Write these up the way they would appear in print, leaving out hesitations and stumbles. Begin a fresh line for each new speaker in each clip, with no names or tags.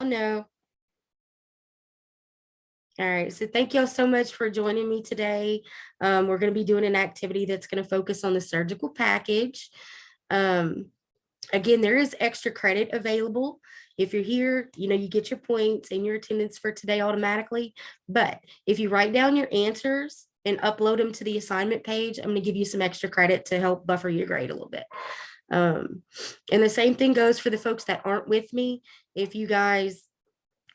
know. All right, so thank y'all so much for joining me today. We're going to be doing an activity that's going to focus on the surgical package. Again, there is extra credit available. If you're here, you get your points and your attendance for today automatically. But if you write down your answers and upload them to the assignment page, I'm going to give you some extra credit to help buffer your grade a little bit. And the same thing goes for the folks that aren't with me. If you guys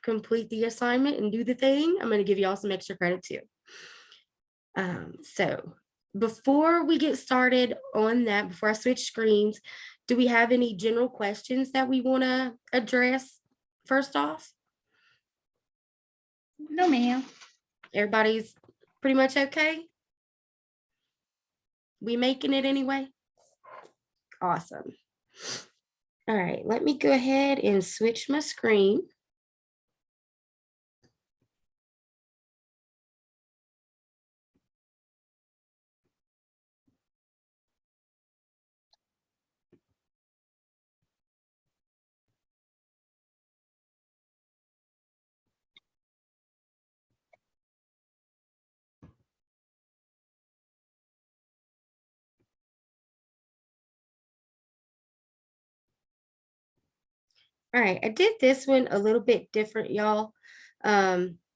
complete the assignment and do the thing, I'm going to give you all some extra credit too. So before we get started on that, before I switch screens, do we have any general questions that we want to address first off?
No, ma'am.
Everybody's pretty much okay? We making it anyway? Awesome. All right, let me go ahead and switch my screen. All right, I did this one a little bit different, y'all.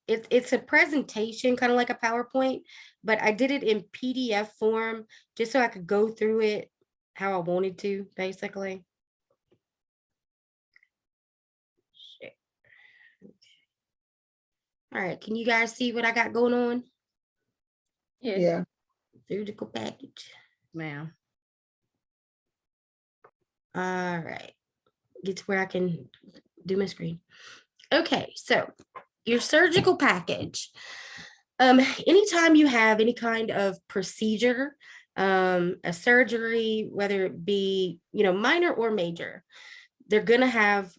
It's a presentation, kind of like a PowerPoint, but I did it in PDF form just so I could go through it how I wanted to, basically. Shit. Okay. All right, can you guys see what I got going on?
Yes.
Yeah.
Surgical package.
Ma'am.
All right, get to where I can do my screen. Okay, so your surgical package. Anytime you have any kind of procedure, a surgery, whether it be, minor or major, they're gonna have,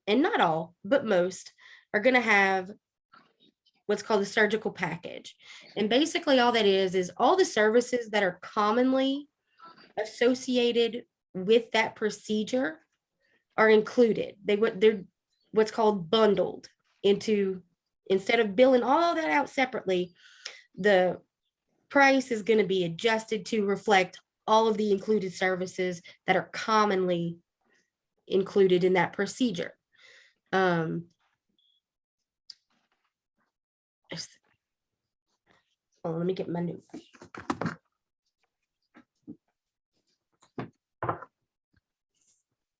and not all, but most are gonna have what's called the surgical package. And basically all that is all the services that are commonly associated with that procedure are included. They're what's called bundled into, instead of billing all that out separately, the price is going to be adjusted to reflect all of the included services that are commonly included in that procedure. Let me get my new.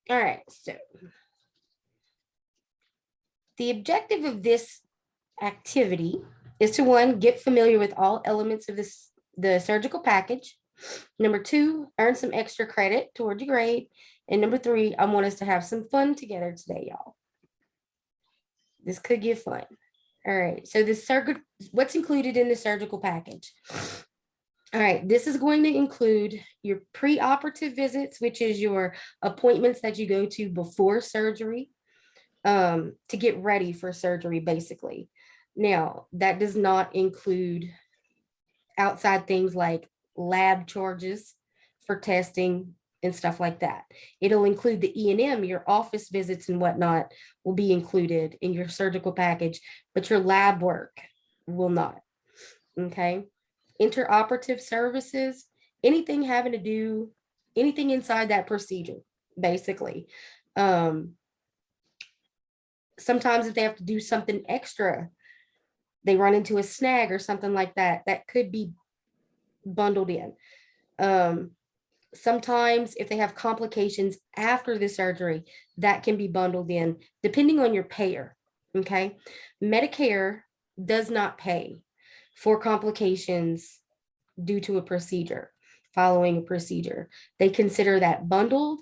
All right, so the objective of this activity is to, one, get familiar with all elements of the surgical package. Number two, earn some extra credit toward your grade. And number three, I want us to have some fun together today, y'all. This could get fun. All right, so what's included in the surgical package? All right, this is going to include your preoperative visits, which is your appointments that you go to before surgery, to get ready for surgery, basically. Now, that does not include outside things like lab charges for testing and stuff like that. It'll include the E&M, your office visits and whatnot will be included in your surgical package, but your lab work will not. Okay. Interoperative services, anything having to do, anything inside that procedure, basically. Sometimes if they have to do something extra, they run into a snag or something like that, that could be bundled in. Sometimes if they have complications after the surgery, that can be bundled in, depending on your payer. Okay. Medicare does not pay for complications due to a procedure, following a procedure. They consider that bundled.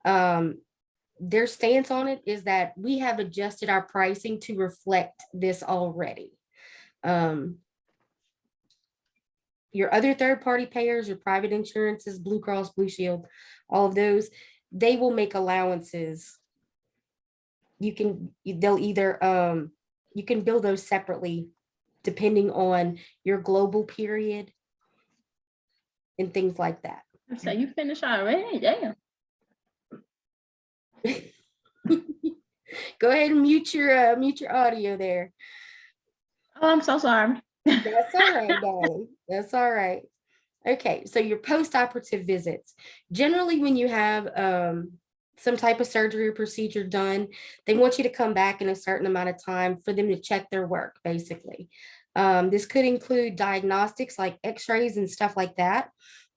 Their stance on it is that we have adjusted our pricing to reflect this already. Your other third-party payers, your private insurances, Blue Cross, Blue Shield, all of those, they will make allowances. You can bill those separately depending on your global period and things like that.
So you finished already? Damn.
Go ahead and mute your audio there.
Oh, I'm so sorry.
That's all right, darling. That's all right. Okay, so your post-operative visits. Generally, when you have some type of surgery or procedure done, they want you to come back in a certain amount of time for them to check their work, basically. This could include diagnostics like x-rays and stuff like that,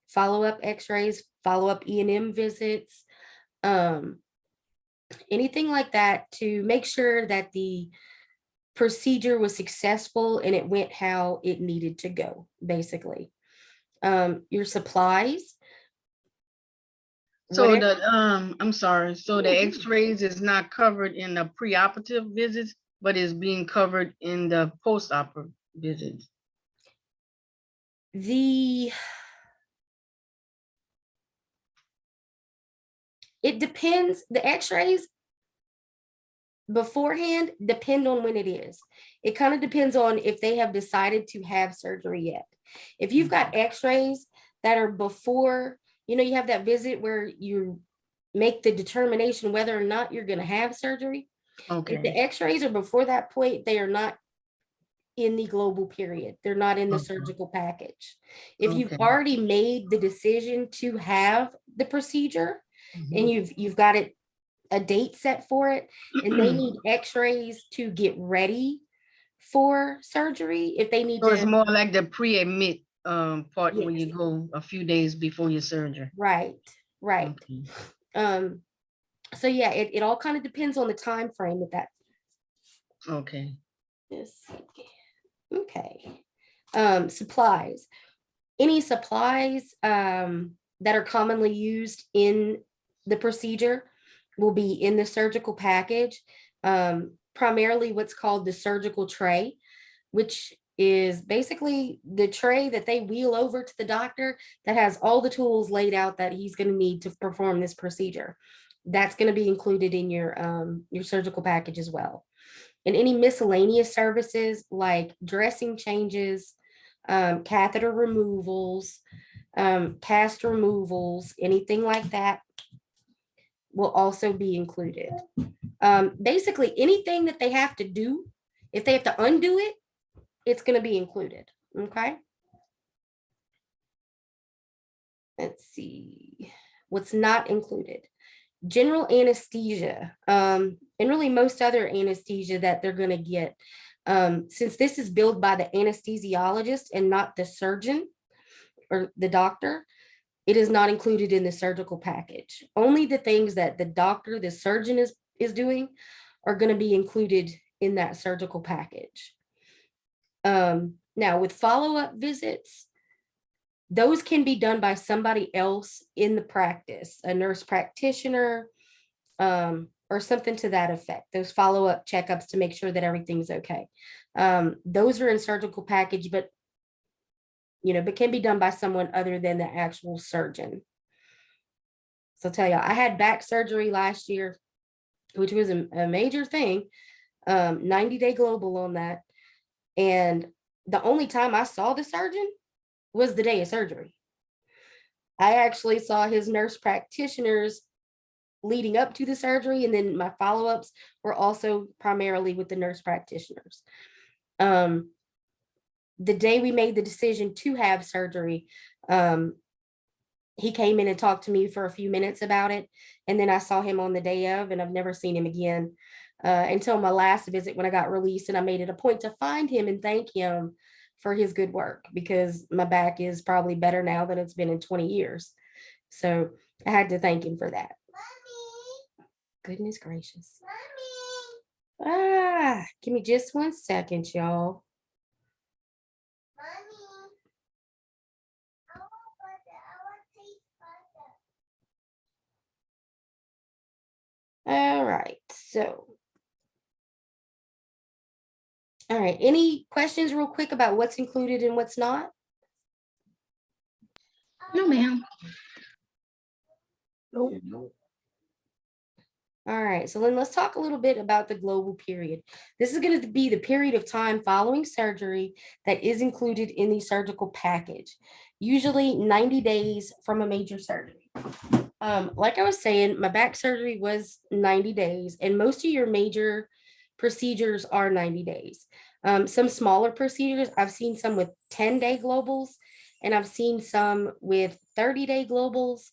follow-up x-rays, follow-up E&M visits, anything like that to make sure that the procedure was successful and it went how it needed to go, basically. Your supplies,
So
whatever.
I'm sorry, so the x-rays is not covered in the preoperative visits, but is being covered in the post-operative visits.
It depends. The x-rays beforehand depend on when it is. It kind of depends on if they have decided to have surgery yet. If you've got x-rays that are before, you have that visit where you make the determination whether or not you're going to have surgery. If the
Okay,
x-rays are before that point, they are not in the global period. They're not in the
Okay.
surgical package. If you've
Okay.
already made the decision to have the procedure and
Mhm.
you've got it a date set for it, and they need x-rays to get ready for surgery, if they need
So it's
to,
more like the pre-admit part when
yes,
you go a few days before your surgery.
right, right.
Okay.
Um, so yeah, it all kind of depends on the time frame with that.
Okay.
Yes. Okay. Supplies. Any supplies that are commonly used in the procedure will be in the surgical package. Primarily what's called the surgical tray, which is basically the tray that they wheel over to the doctor that has all the tools laid out that he's going to need to perform this procedure. That's going to be included in your surgical package as well. And any miscellaneous services like dressing changes, catheter removals, cast removals, anything like that will also be included. Basically, anything that they have to do, if they have to undo it, it's going to be included. Okay. Let's see what's not included. General anesthesia, and really most other anesthesia that they're going to get. Since this is billed by the anesthesiologist and not the surgeon or the doctor, it is not included in the surgical package. Only the things that the doctor, the surgeon is doing are going to be included in that surgical package. Now with follow-up visits, those can be done by somebody else in the practice, a nurse practitioner, or something to that effect. Those follow-up checkups to make sure that everything's okay. Those are in surgical package, but can be done by someone other than the actual surgeon. So I'll tell you, I had back surgery last year, which was a major thing, 90-day global on that. And the only time I saw the surgeon was the day of surgery. I actually saw his nurse practitioners leading up to the surgery, and then my follow-ups were also primarily with the nurse practitioners. The day we made the decision to have surgery, he came in and talked to me for a few minutes about it, and then I saw him on the day of, and I've never seen him again until my last visit when I got released, and I made it a point to find him and thank him for his good work, because my back is probably better now than it's been in 20 years. So I had to thank him for that. Mommy. Goodness gracious. Mommy. Give me just 1 second, y'all. All right, all right, any questions real quick about what's included and what's not?
No, ma'am.
Nope.
All right, so then let's talk a little bit about the global period. This is going to be the period of time following surgery that is included in the surgical package, usually 90 days from a major surgery. Like I was saying, my back surgery was 90 days, and most of your major procedures are 90 days. Some smaller procedures, I've seen some with 10-day globals, and I've seen some with 30-day globals.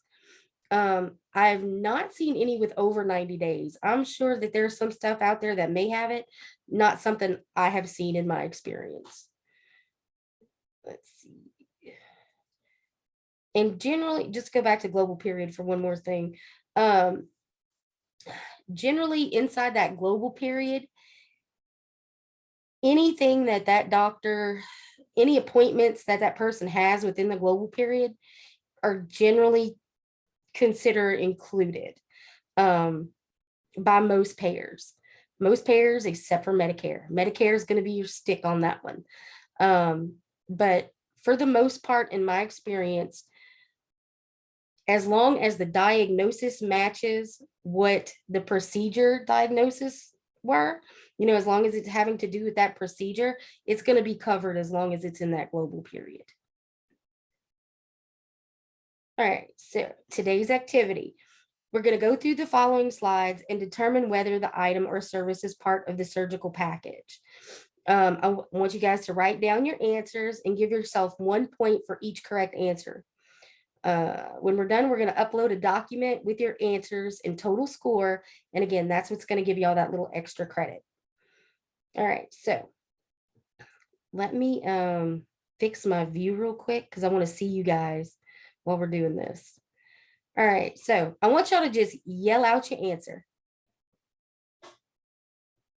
I've not seen any with over 90 days. I'm sure that there's some stuff out there that may have it, not something I have seen in my experience. Let's see. And generally, just go back to global period for one more thing. Generally, inside that global period, anything that doctor, any appointments that person has within the global period are generally considered included by most payers. Most payers, except for Medicare. Medicare is going to be your stick on that one. But for the most part, in my experience, as long as the diagnosis matches what the procedure diagnosis were, as long as it's having to do with that procedure, it's going to be covered as long as it's in that global period. All right, so today's activity. We're going to go through the following slides and determine whether the item or service is part of the surgical package. I want you guys to write down your answers and give yourself 1 point for each correct answer. When we're done, we're going to upload a document with your answers and total score. And again, that's what's going to give you all that little extra credit. All right, so let me fix my view real quick because I want to see you guys while we're doing this. All right, so I want y'all to just yell out your answer.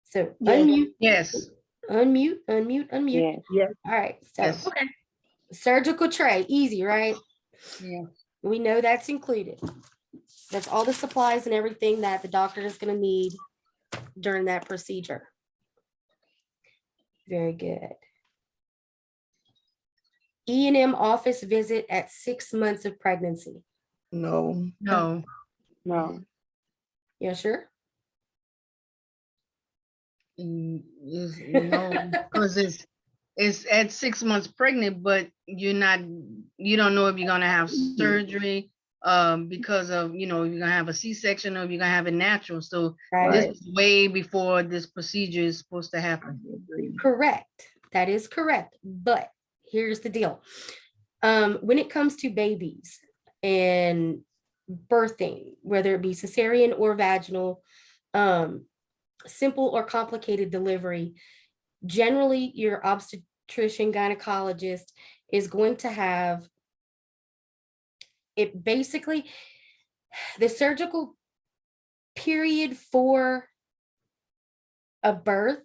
So unmute.
Yes.
Unmute.
Yes. Yes.
All right, so
Yes.
Okay.
surgical tray, easy, right?
Yeah.
We know that's included. That's all the supplies and everything that the doctor is going to need during that procedure. Very good. E&M office visit at 6 months of pregnancy.
No.
No.
No.
Yeah, sure.
No, because it's at 6 months pregnant, but you don't know if you're gonna have surgery because of if you're gonna have a C-section or if you're gonna have it natural. So
Right.
this is way before this procedure is supposed to happen.
Correct. That is correct. But here's the deal. When it comes to babies and birthing, whether it be cesarean or vaginal, simple or complicated delivery, generally your obstetrician gynecologist is going to have it. Basically, the surgical period for a birth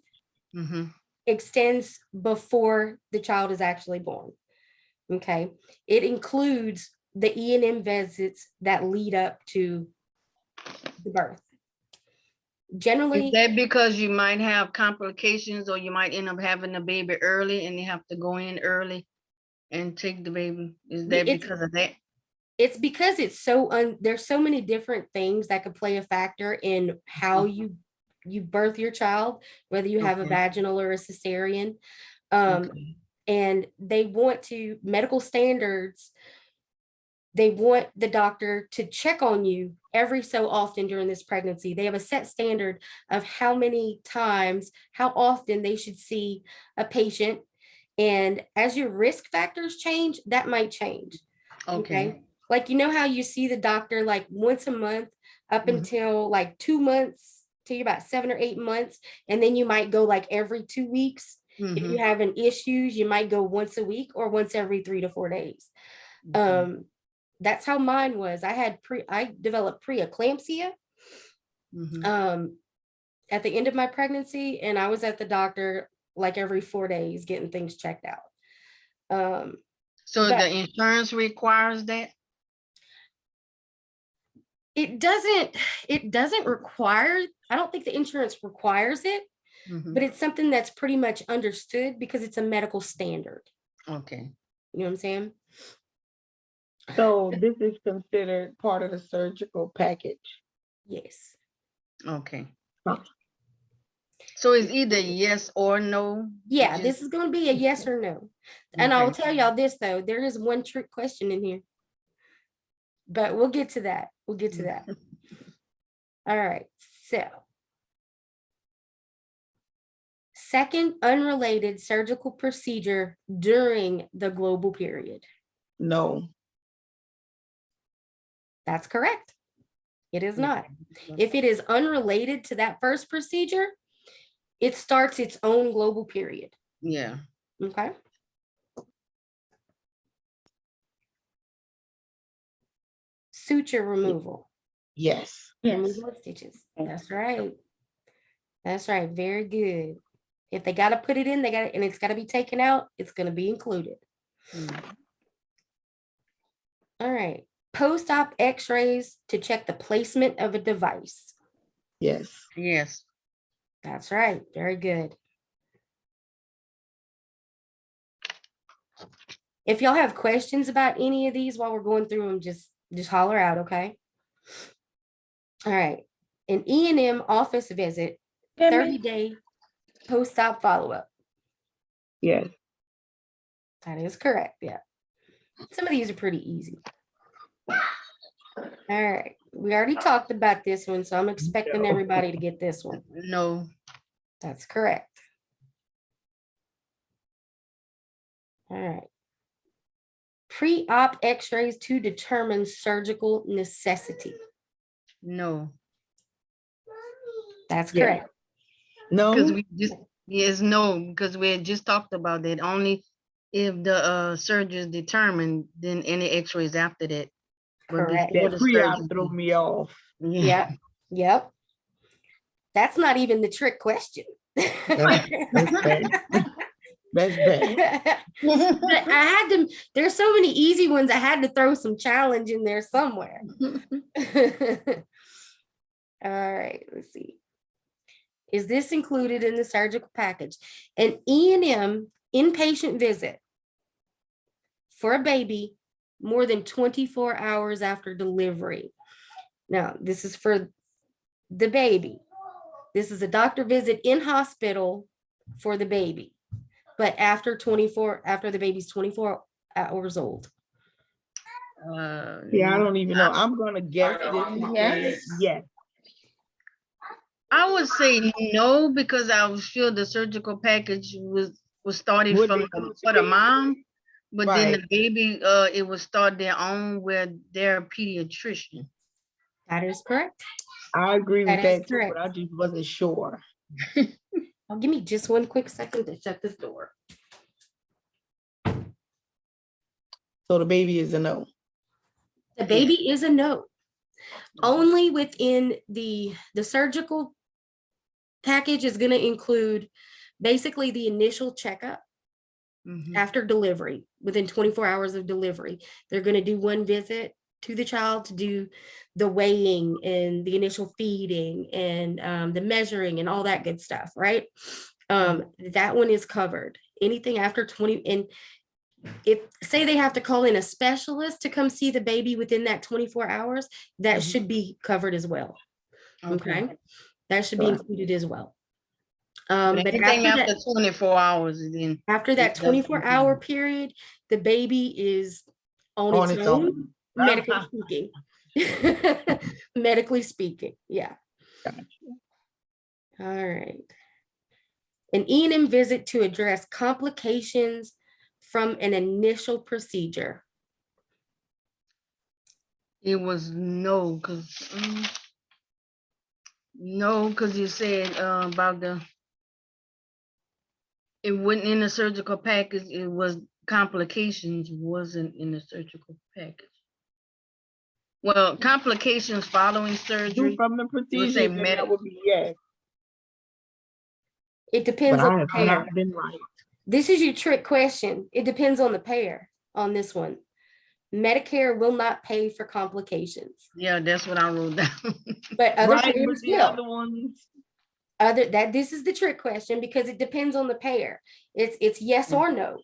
Mhm.
extends before the child is actually born. Okay, it includes the E&M visits that lead up to the birth. Generally,
Is that because you might have complications or you might end up having a baby early and you have to go in early and take the baby? Is that
It's-
because of that?
it's because it's so there's so many different things that could play a factor in how you birth your child, whether you have a
Okay.
vaginal or a cesarean.
Okay.
And they want to medical standards. They want the doctor to check on you every so often during this pregnancy. They have a set standard of how many times, how often they should see a patient. And as your risk factors change, that might change.
Okay.
Like, how you see the doctor like once a month up
Mhm.
until like 2 months till you're about 7 or 8 months. And then you might go like every 2 weeks. If you
Mhm.
have an issues, you might go once a week or once every 3 to 4 days.
Okay.
That's how mine was. I developed preeclampsia
Mhm.
at the end of my pregnancy, and I was at the doctor like every 4 days getting things checked out.
So
but-
the insurance requires that?
It doesn't require, I don't think the insurance requires it,
Mhm.
but it's something that's pretty much understood because it's a medical standard.
Okay.
You know what I'm saying?
So this is considered part of the surgical package.
Yes.
Okay.
Huh.
So it's either yes or no?
Yeah,
It
this
just-
is going to be a yes or no. And I will
Okay.
tell y'all this though, there is one trick question in here. But we'll get to that. We'll get to that. All right. So, second unrelated surgical procedure during the global period.
No.
That's correct. It is not. If it is unrelated to that first procedure, it starts its own global period.
Yeah.
Okay. Suture removal.
Yes.
Yes.
Removal of stitches. That's right. That's right. Very good. If they got to put it in, they got it, and it's got to be taken out, it's going to be included.
Mm.
All right. Post-op x-rays to check the placement of a device.
Yes.
Yes.
That's right. Very good. If y'all have questions about any of these while we're going through them, just holler out, okay? All right. An E&M office visit,
Yeah,
30-day post-op follow-up.
Yes.
That is correct. Yeah. Some of these are pretty easy. All right. We already talked about this one, so I'm expecting everybody to get this one.
No.
That's correct. All right. Pre-op x-rays to determine surgical necessity.
No.
That's
Yeah.
correct.
Because
No.
we just, yes, no, because we had just talked about that. Only if the surgery is determined, then any x-rays after that. But
Correct.
before
That
the
pre-op
surgery-
threw me off.
Yeah.
Yep. Yep. That's not even the trick question.
That's bad. That's bad.
But I had to, there's so many easy ones. I had to throw some challenge in there somewhere. All right, let's see. Is this included in the surgical package? An E&M inpatient visit for a baby more than 24 hours after delivery. Now, this is for the baby. This is a doctor visit in hospital for the baby, but after the baby's 24 hours old.
Yeah, I don't even know. I'm gonna guess this and say
Yes.
yes.
I would say no, because I was sure the surgical package was started
Would
from
be-
for the mom, but then the
Right.
baby, it would start their own with their pediatrician.
That is correct.
I agree with
That is
that too, but I just wasn't sure.
Oh, give me just one quick second to shut this door.
So the baby is a no.
The baby is a no. Only within the surgical package is going to include basically the initial checkup
Mhm.
after delivery, within 24 hours of delivery. They're going to do one visit to the child to do the weighing and the initial feeding and the measuring and all that good stuff, right? That one is covered. Anything after 20, and if say they have to call in a specialist to come see the baby within that 24 hours, that
Mhm.
should be covered as well. Okay. That should be
Right.
included as well.
But
But
anything
after
after
that,
24 hours, then
after that
it does
24-hour period, the baby is on
On
its
its
own,
own.
medically speaking. Medically speaking, yeah.
Gotcha.
All right. An E&M visit to address complications from an initial procedure.
it was no, because you said about it wasn't in the surgical package. It was complications wasn't in the surgical package. Well, complications following
Do
surgery.
from the procedure,
say
then
medic-
that would be yes.
It depends
But
on
I
the
have
pair.
not been right.
This is your trick question. It depends on the pair on this one. Medicare will not pay for complications,
Yeah, that's what I wrote down.
but other
Right,
payers
but the
will.
other ones,
This is the trick question because it depends on the payer. It's yes or no.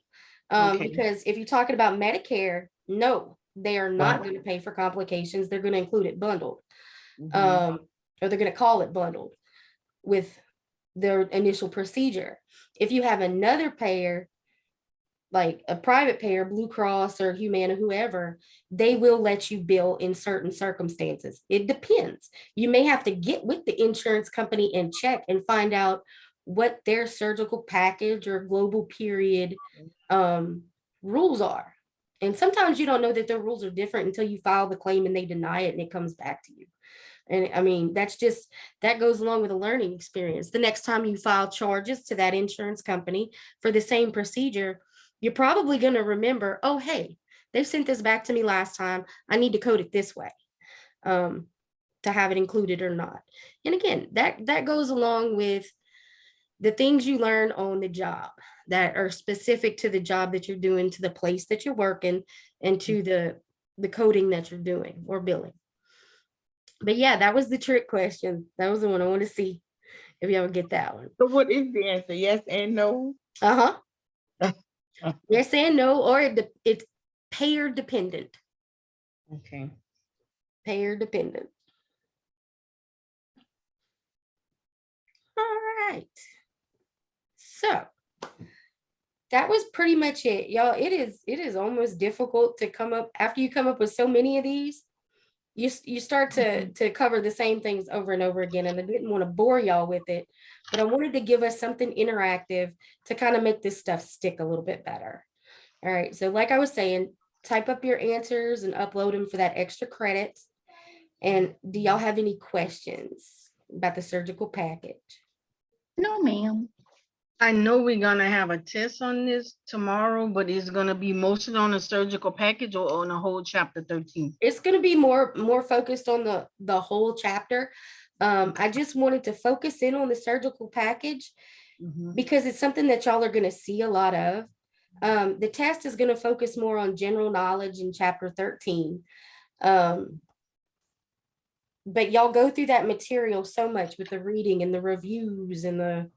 Okay.
Because if you're talking about Medicare, no, they are not
Right.
going to pay for complications. They're going to include it bundled.
Mhm.
or they're going to call it bundled with their initial procedure. If you have another payer, like a private payer, Blue Cross or Humana, whoever, they will let you bill in certain circumstances. It depends. You may have to get with the insurance company and check and find out what their surgical package or global period rules are. And sometimes you don't know that their rules are different until you file the claim and they deny it and it comes back to you. And I mean, that goes along with a learning experience. The next time you file charges to that insurance company for the same procedure, you're probably going to remember, oh, hey, they sent this back to me last time. I need to code it this way to have it included or not. And again, that goes along with the things you learn on the job that are specific to the job that you're doing, to the place that you're working, and to the coding that you're doing or billing. But yeah, that was the trick question. That was the one I want to see if y'all would get that one.
So what is the answer? Yes and no?
Uh-huh. Yes and no, or it's payer dependent.
Okay.
Payer dependent. All right. So that was pretty much it, y'all. It is almost difficult to come up after you come up with so many of these. You start to cover the same things over and over again, and I didn't want to bore y'all with it, but I wanted to give us something interactive to kind of make this stuff stick a little bit better. All right, so like I was saying, type up your answers and upload them for that extra credit. And do y'all have any questions about the surgical package?
No, ma'am.
I know we're gonna have a test on this tomorrow, but it's gonna be mostly on the surgical package or on the whole chapter 13.
It's going to be more focused on the whole chapter. I just wanted to focus in on the surgical package
Mhm.
because it's something that y'all are going to see a lot of. The test is going to focus more on general knowledge in chapter 13. But y'all go through that material so much with the reading and the reviews and the,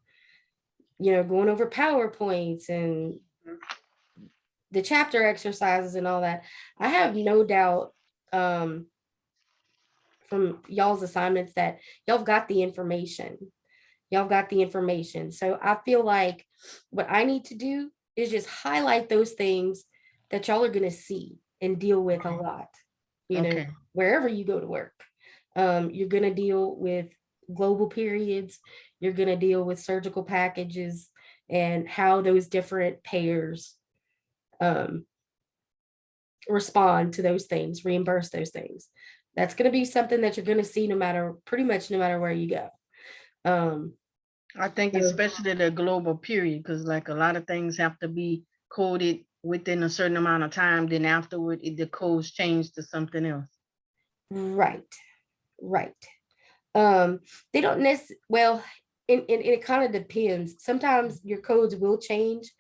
going over PowerPoints and the chapter exercises and all that. I have no doubt from y'all's assignments that y'all got the information. Y'all got the information. So I feel like what I need to do is just highlight those things that y'all are going to see and deal with a lot,
Okay.
wherever you go to work. You're going to deal with global periods. You're going to deal with surgical packages and how those different payers respond to those things, reimburse those things. That's going to be something that you're going to see pretty much no matter where you go.
I think
So-
especially the global period, because like a lot of things have to be coded within a certain amount of time. Then afterward, the codes change to something else.
Right. They don't necessarily, well, it kind of depends. Sometimes your codes will change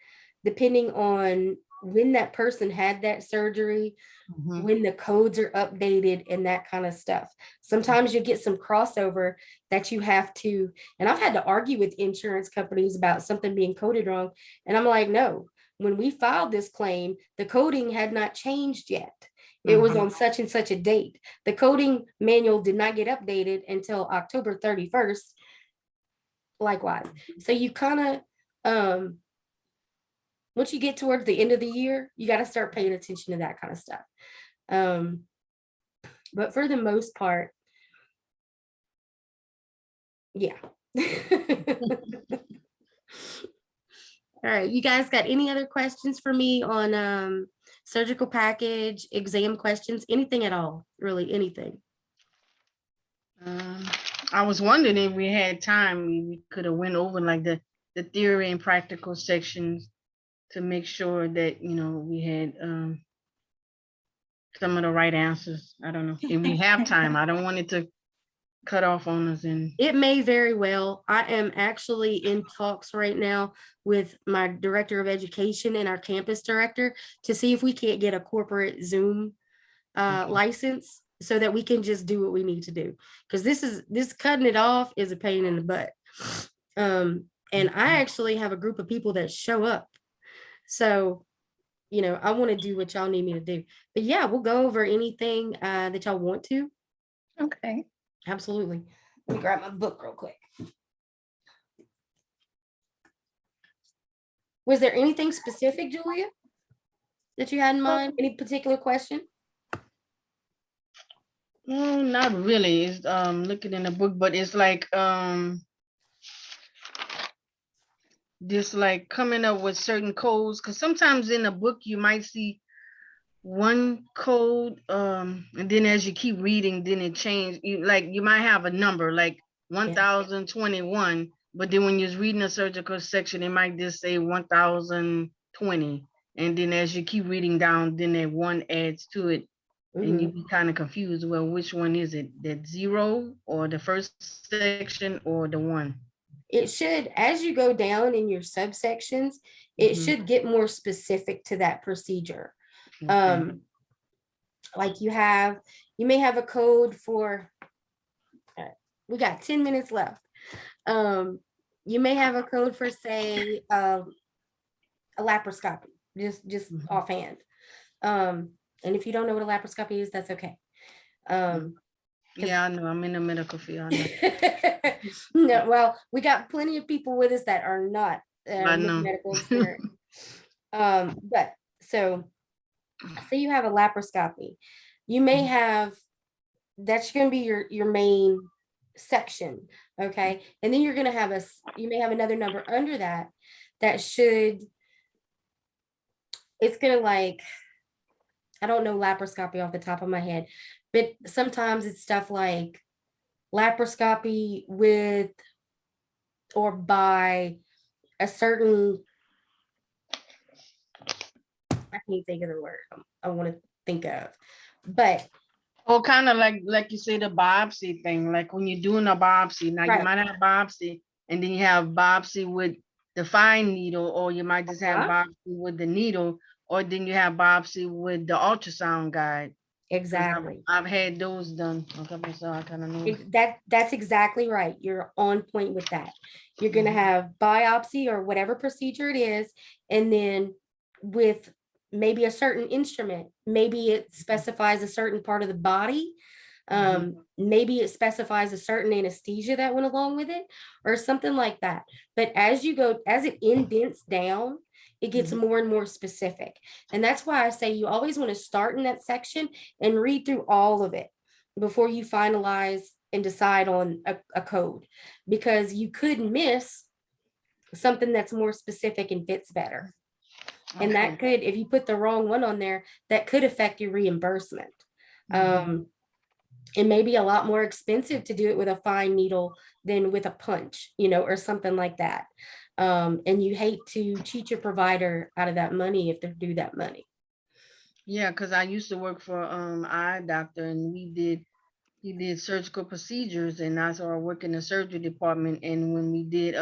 depending on when that person had that surgery,
Mhm.
when the codes are updated and that kind of stuff. Sometimes you get some crossover that you have to, and I've had to argue with insurance companies about something being coded wrong. And I'm like, no, when we filed this claim, the coding had not changed yet. It was
Mhm.
on such and such a date. The coding manual did not get updated until October 31st. Likewise. So you kind of, once you get towards the end of the year, you got to start paying attention to that kind of stuff. But for the most part, yeah. All right, you guys got any other questions for me on surgical package, exam questions, anything at all, really anything?
I was wondering if we had time, we could have went over like the theory and practical sections to make sure that, we had some of the right answers. I don't know if we have time. I don't want it to cut off on us and
It may very well. I am actually in talks right now with my director of education and our campus director to see if we can't get a corporate Zoom
Okay.
license so that we can just do what we need to do. Because this cutting it off is a pain in the butt. And I actually have a group of people that show up. So, I want to do what y'all need me to do. But yeah, we'll go over anything that y'all want to.
Okay.
Absolutely. Let me grab my book real quick. Was there anything specific, Julia, that you had in mind? Any particular question?
No, not really. It's looking in the book, but it's like just like coming up with certain codes, because sometimes in a book you might see one code, and then as you keep reading, then it change. You might have a number like 1021, but then when you're reading a surgical section, it might just say 1020, and then as you keep reading down, then that one adds to it, and you
Mhm.
be kind of confused. Well, which one is it? That 0 or the first section or the 1?
It should, as you go down in your subsections, it
Mhm.
should get more specific to that procedure.
Okay.
Like you may have a code for, we got 10 minutes left. You may have a code for, say, a laparoscopy, just
Mhm.
offhand. And if you don't know what a laparoscopy is, that's okay.
Yeah, I know. I'm in the medical field. I know.
No, well, we got plenty of people with us that are not
I know.
medical experience. But so say you have a laparoscopy, you may have, that's going to be your main section, okay? And then you're going to have you may have another number under that should, it's going to like, I don't know laparoscopy off the top of my head, but sometimes it's stuff like laparoscopy with or by a certain, I can't think of the word I want to think of, but
Oh, kind of like you say the biopsy thing, like when you're doing a biopsy. Now
Right.
you might have biopsy, and then you have biopsy with the fine needle, or you might just have
Uh-huh.
biopsy with the needle, or then you have biopsy with the ultrasound guide. 'Cause
exactly.
I've had those done. Okay, so I kind of know.
That's exactly right. You're on point with that. You're going to
Mhm.
have biopsy or whatever procedure it is, and then with maybe a certain instrument, maybe it specifies a certain part of the body. Maybe it specifies a certain anesthesia that went along with it or something like that. But as it indents down, it gets
Mhm.
more and more specific. And that's why I say you always want to start in that section and read through all of it before you finalize and decide on a code, because you could miss something that's more specific and fits better. And that
Okay.
could, if you put the wrong one on there, that could affect your reimbursement.
Mhm.
It may be a lot more expensive to do it with a fine needle than with a punch, or something like that. And you hate to cheat your provider out of that money if they're due that money.
Yeah, because I used to work for eye doctor, and he did surgical procedures, and I started working in the surgery department. And when we did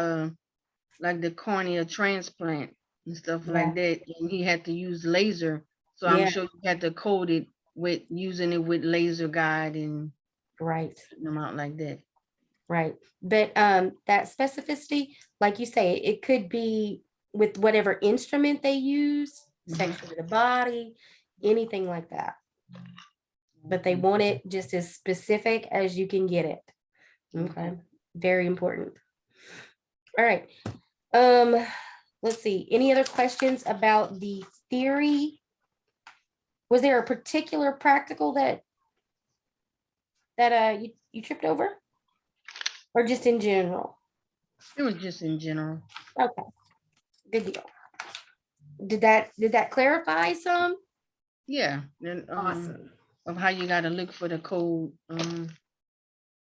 like the cornea transplant and stuff
Yeah.
like that, and he had to use laser. So I'm
Yeah.
sure you had to code it with using it with laser guide and
Right.
putting them out like that.
Right. But that specificity, like you say, it could be with whatever instrument they use, section of the body, anything like that. But they want it just as specific as you can get it. Okay. Very important. All right. Let's see. Any other questions about the theory? Was there a particular practical that you tripped over? Or just in general?
It was just in general.
Okay. Good deal. Did that clarify some?
Yeah. And
Awesome.
of how you got to look for the code.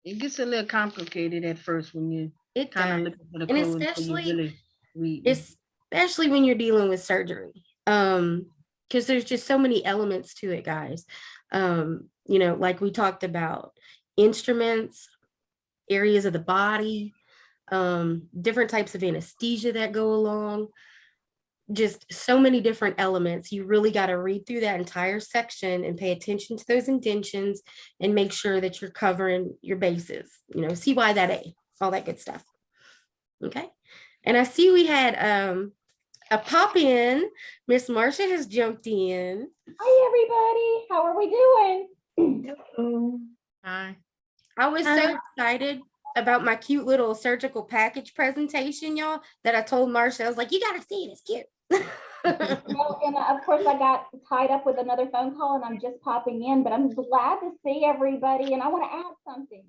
It gets a little complicated at first when you
It
kind of
does.
looking for the
And
code until you really read.
especially when you're dealing with surgery. Because there's just so many elements to it, guys. Like we talked about, instruments, areas of the body, different types of anesthesia that go along, just so many different elements. You really got to read through that entire section and pay attention to those indentions and make sure that you're covering your bases, see why that A, all that good stuff. Okay. And I see we had a pop in. Miss Marcia has jumped in.
Hi, everybody. How are we doing?
Hi.
I was so excited about my cute little surgical package presentation, y'all, that I told Marcia, I was like, you gotta see it, it's cute.
Well, and of course, I got tied up with another phone call and I'm just popping in, but I'm glad to see everybody. And I want to add something.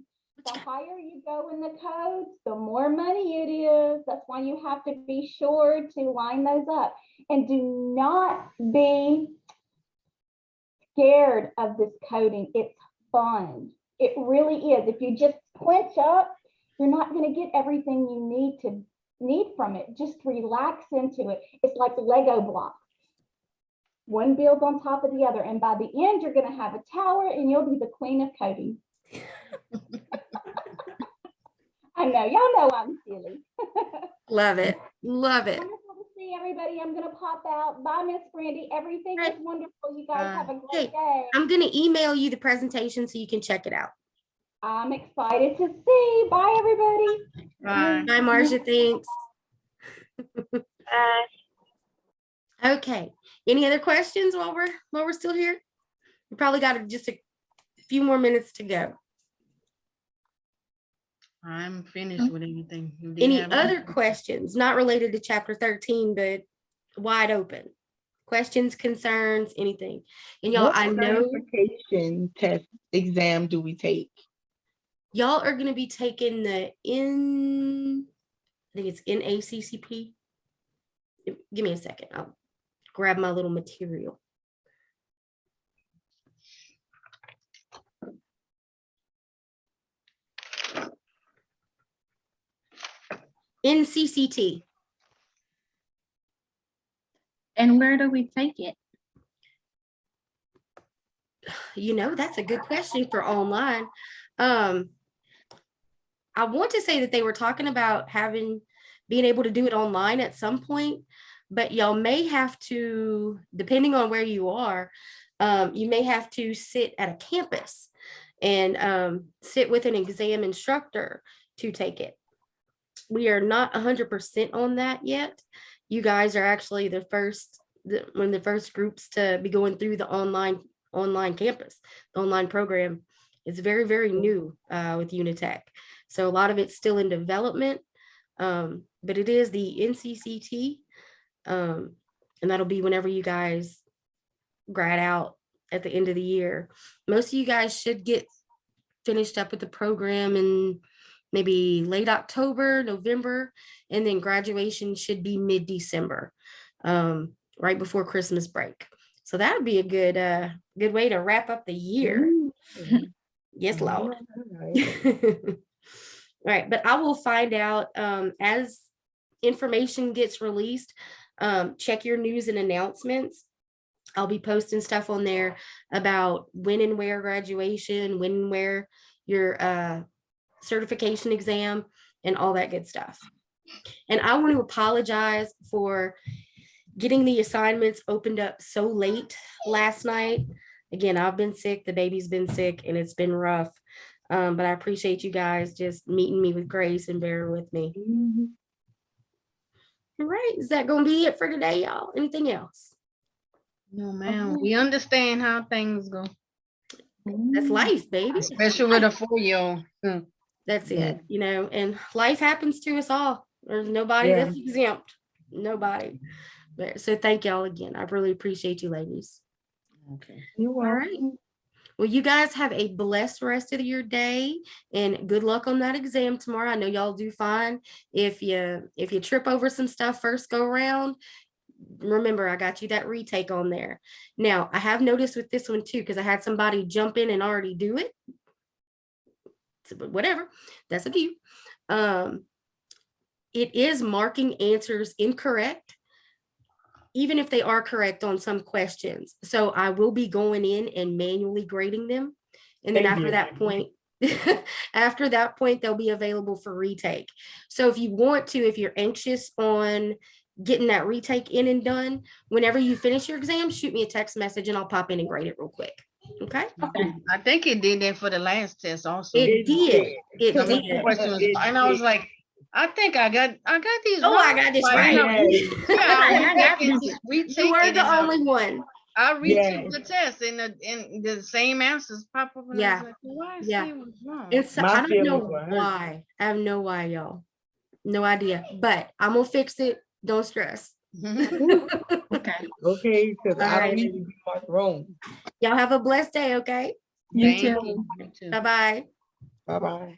The higher you go in the codes, the more money it is. That's why you have to be sure to line those up. And do not be scared of this coding. It's fun. It really is. If you just clench up, you're not going to get everything you need from it. Just relax into it. It's like Lego blocks. One builds on top of the other. And by the end, you're going to have a tower and you'll be the queen of coding. I know, y'all know I'm silly.
Love it. Love it.
Wonderful to see everybody. I'm going to pop out. Bye, Miss Brandy. Everything is wonderful. You guys have a great day.
I'm going to email you the presentation so you can check it out.
I'm excited to see. Bye, everybody.
Bye.
Bye, Marcia. Thanks. Okay. Any other questions while we're still here? We probably got just a few more minutes to go.
I'm finished with anything. You didn't
Any
have
other
anything?
questions, not related to chapter 13, but wide open? Questions, concerns, anything? And y'all,
What
I know
certification test exam do we take?
y'all are going to be taking I think it's NACCP. Give me a second. I'll grab my little material. NCCT.
And where do we take it?
You know, that's a good question for online. I want to say that they were talking about being able to do it online at some point, but y'all may have to, depending on where you are, you may have to sit at a campus and sit with an exam instructor to take it. We are not 100% on that yet. You guys are actually one of the first groups to be going through the online campus. The online program is very, very new with Unitech. So a lot of it's still in development, but it is the NCCT, and that'll be whenever you guys grad out at the end of the year. Most of you guys should get finished up with the program in maybe late October, November, and then graduation should be mid-December, right before Christmas break. So that would be a good way to wrap up the year. Yes, Lord. All right, but I will find out as information gets released. Check your news and announcements. I'll be posting stuff on there about when and where graduation, when and where your certification exam, and all that good stuff. And I want to apologize for getting the assignments opened up so late last night. Again, I've been sick, the baby's been sick, and it's been rough. But I appreciate you guys just meeting me with grace and bearing with me. All right, is that going to be it for today, y'all? Anything else?
No, ma'am. We understand how things go,
That's life, baby.
especially with a 4-year-old.
That's it, you know, and life happens to us all. There's nobody that's exempt. Nobody. But, so thank y'all again. I really appreciate you ladies.
Okay.
All right. Well, you guys have a blessed rest of your day and good luck on that exam tomorrow. I know y'all do fine. If you trip over some stuff first go around, remember I got you that retake on there. Now, I have noticed with this one too, because I had somebody jump in and already do it. So, but whatever, that's up to you. It is marking answers incorrect, even if they are correct on some questions. So I will be going in and manually grading them. And then
Thank
after
you.
that point, after that point, they'll be available for retake. So if you want to, if you're anxious on getting that retake in and done, whenever you finish your exam, shoot me a text message and I'll pop in and grade it real quick. Okay.
I think it did that for the last test also.
It did. It
Some of the
did.
questions, and I was like, I think I got these.
Oh, I
right.
got this
Like,
right.
you know, yeah,
I got
we
this.
take
You were
it
the
and,
only one.
I retook
Yes.
the test and the same answers pop up. And I
Yeah.
was like, why is
Yeah.
saying what's wrong?
It's,
My
I don't know
feelings were hurt.
why. I have no why, y'all. No idea, but I'm gonna fix it. Don't stress.
Okay.
Okay, because I
Alright.
don't need to be marked wrong.
Y'all have a blessed day, okay?
You
Thank
too.
you. You too.
Bye-bye.
Bye-bye.